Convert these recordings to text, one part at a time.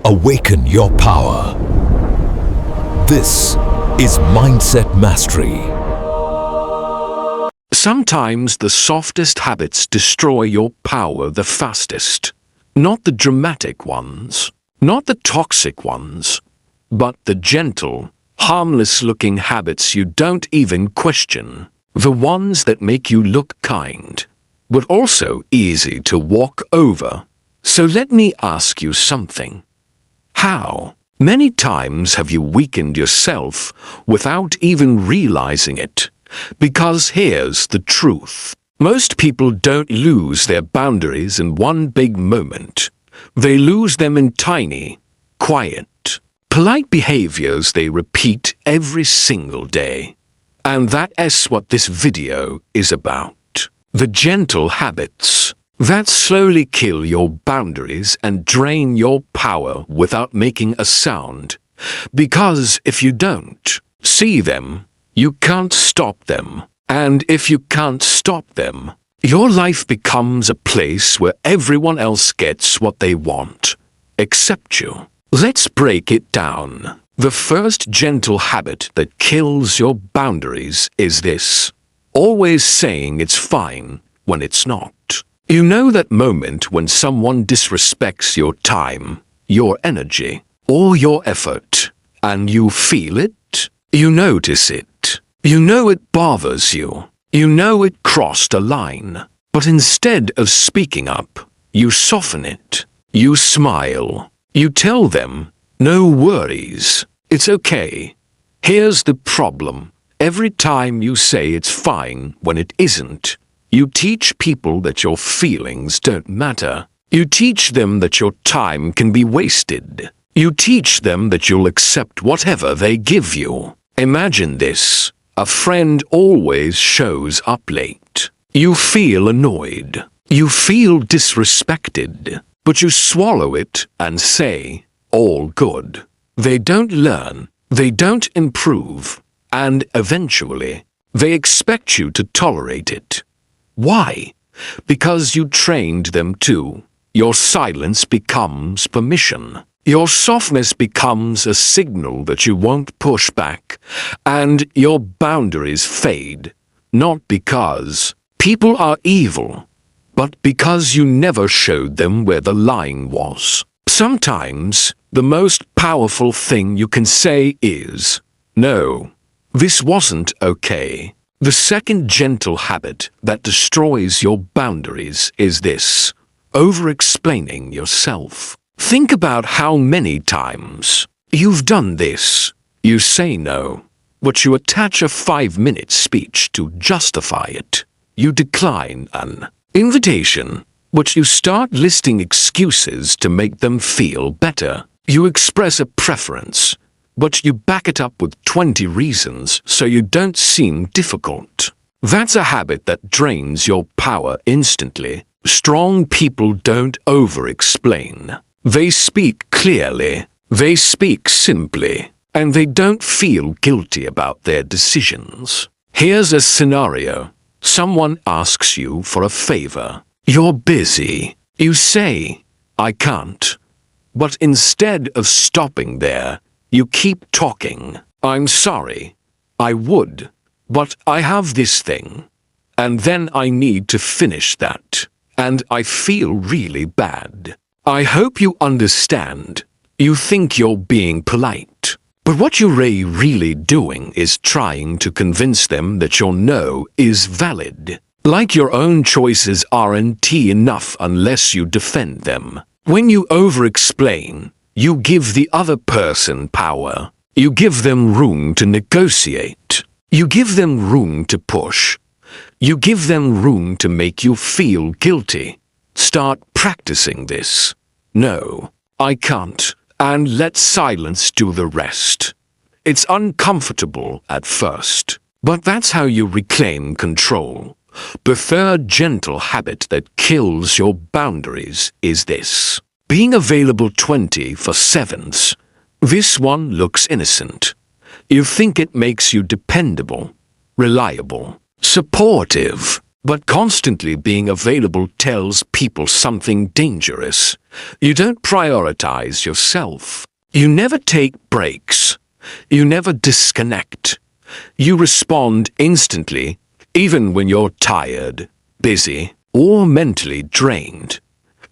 Awaken your power. This is Mindset Mastery. Sometimes the softest habits destroy your power the fastest. Not the dramatic ones, not the toxic ones, but the gentle, harmless-looking habits you don't even question. The ones that make you look kind, but also easy to walk over. So let me ask you something. How many times have you weakened yourself without even realizing it? Because here's the truth. Most people don't lose their boundaries in one big moment. They lose them in tiny, quiet, polite behaviors they repeat every single day. And that's what this video is about. The gentle habits that slowly kill your boundaries and drain your power without making a sound. Because if you don't see them, you can't stop them. And if you can't stop them, your life becomes a place where everyone else gets what they want, except you. Let's break it down. The first gentle habit that kills your boundaries is this: always saying it's fine when it's not. You know that moment when someone disrespects your time, your energy, or your effort, and you feel it? You notice it. You know it bothers you. You know it crossed a line. But instead of speaking up, you soften it. You smile. You tell them, no worries, it's okay. Here's the problem. Every time you say it's fine when it isn't, you teach people that your feelings don't matter. You teach them that your time can be wasted. You teach them that you'll accept whatever they give you. Imagine this. A friend always shows up late. You feel annoyed. You feel disrespected. But you swallow it and say, all good. They don't learn. They don't improve. And eventually, they expect you to tolerate it. Why? Because you trained them to. Your silence becomes permission. Your softness becomes a signal that you won't push back, and your boundaries fade, not because people are evil, but because you never showed them where the line was. Sometimes, the most powerful thing you can say is, no, this wasn't okay. The second gentle habit that destroys your boundaries is this: over-explaining yourself. Think about how many times you've done this. You say no, but you attach a 5-minute speech to justify it. You decline an invitation, but you start listing excuses to make them feel better. You express a preference, but you back it up with 20 reasons so you don't seem difficult. That's a habit that drains your power instantly. Strong people don't over-explain. They speak clearly, they speak simply, and they don't feel guilty about their decisions. Here's a scenario. Someone asks you for a favor. You're busy. You say, I can't. But instead of stopping there, you keep talking. I'm sorry. I would. But I have this thing. And then I need to finish that. And I feel really bad. I hope you understand. You think you're being polite. But what you're really doing is trying to convince them that your no is valid. Like your own choices aren't enough unless you defend them. When you over-explain, you give the other person power. You give them room to negotiate. You give them room to push. You give them room to make you feel guilty. Start practicing this. No, I can't. And let silence do the rest. It's uncomfortable at first, but that's how you reclaim control. The third gentle habit that kills your boundaries is this: being available 24/7. This one looks innocent. You think it makes you dependable, reliable, supportive. But constantly being available tells people something dangerous. You don't prioritize yourself. You never take breaks. You never disconnect. You respond instantly, even when you're tired, busy, or mentally drained.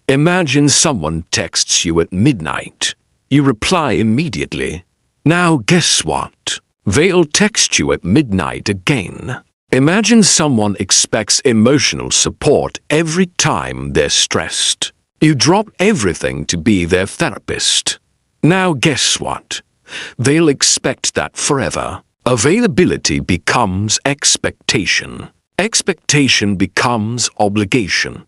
Imagine someone texts you at midnight. You reply immediately. Now guess what? They'll text you at midnight again. Imagine someone expects emotional support every time they're stressed. You drop everything to be their therapist. Now guess what? They'll expect that forever. Availability becomes expectation. Expectation becomes obligation.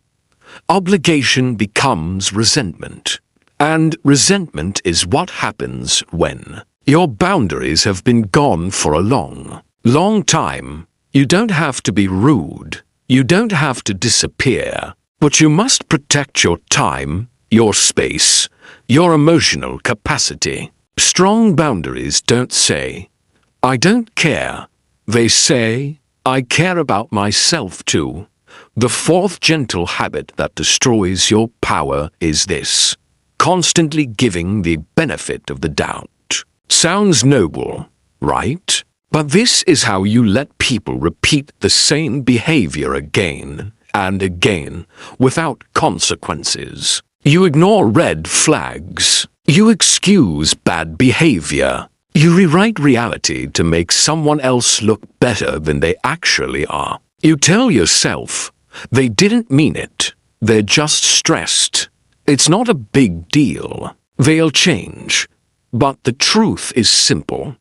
Obligation becomes resentment. And resentment is what happens when your boundaries have been gone for a long time. You don't have to be rude. You don't have to disappear. But you must protect your time, your space, your emotional capacity. Strong boundaries don't say, "I don't care." They say, "I care about myself too." The fourth gentle habit that destroys your power is this: constantly giving the benefit of the doubt. Sounds noble, right? But this is how you let people repeat the same behavior again and again without consequences. You ignore red flags. You excuse bad behavior. You rewrite reality to make someone else look better than they actually are. You tell yourself, they didn't mean it. They're just stressed. It's not a big deal. They'll change. But the truth is simple.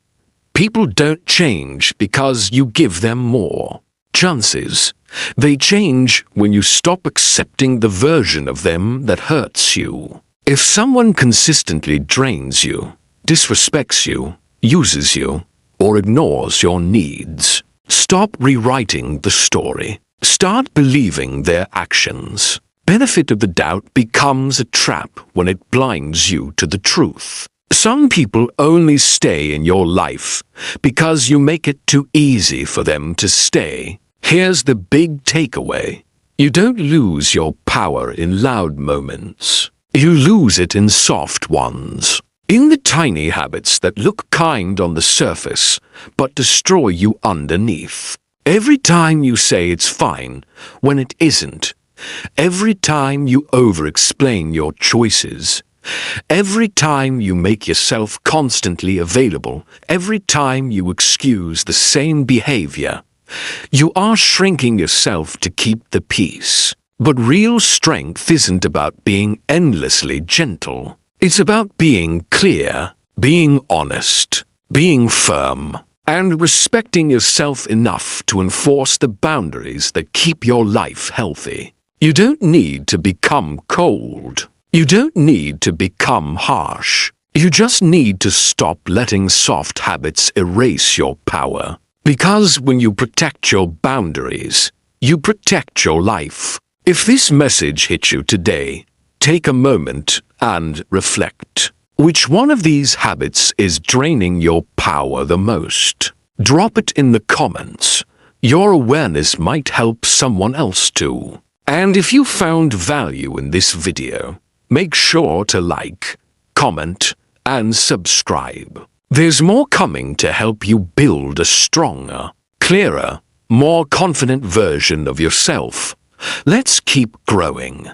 People don't change because you give them more chances. They change when you stop accepting the version of them that hurts you. If someone consistently drains you, disrespects you, uses you, or ignores your needs, stop rewriting the story. Start believing their actions. Benefit of the doubt becomes a trap when it blinds you to the truth. Some people only stay in your life because you make it too easy for them to stay. Here's the big takeaway. You don't lose your power in loud moments. You lose it in soft ones. In the tiny habits that look kind on the surface but destroy you underneath. Every time you say it's fine when it isn't. Every time you over-explain your choices. Every time you make yourself constantly available, every time you excuse the same behavior, you are shrinking yourself to keep the peace. But real strength isn't about being endlessly gentle. It's about being clear, being honest, being firm, and respecting yourself enough to enforce the boundaries that keep your life healthy. You don't need to become cold. You don't need to become harsh. You just need to stop letting soft habits erase your power. Because when you protect your boundaries, you protect your life. If this message hit you today, take a moment and reflect. Which one of these habits is draining your power the most? Drop it in the comments. Your awareness might help someone else too. And if you found value in this video, make sure to like, comment, and subscribe. There's more coming to help you build a stronger, clearer, more confident version of yourself. Let's keep growing.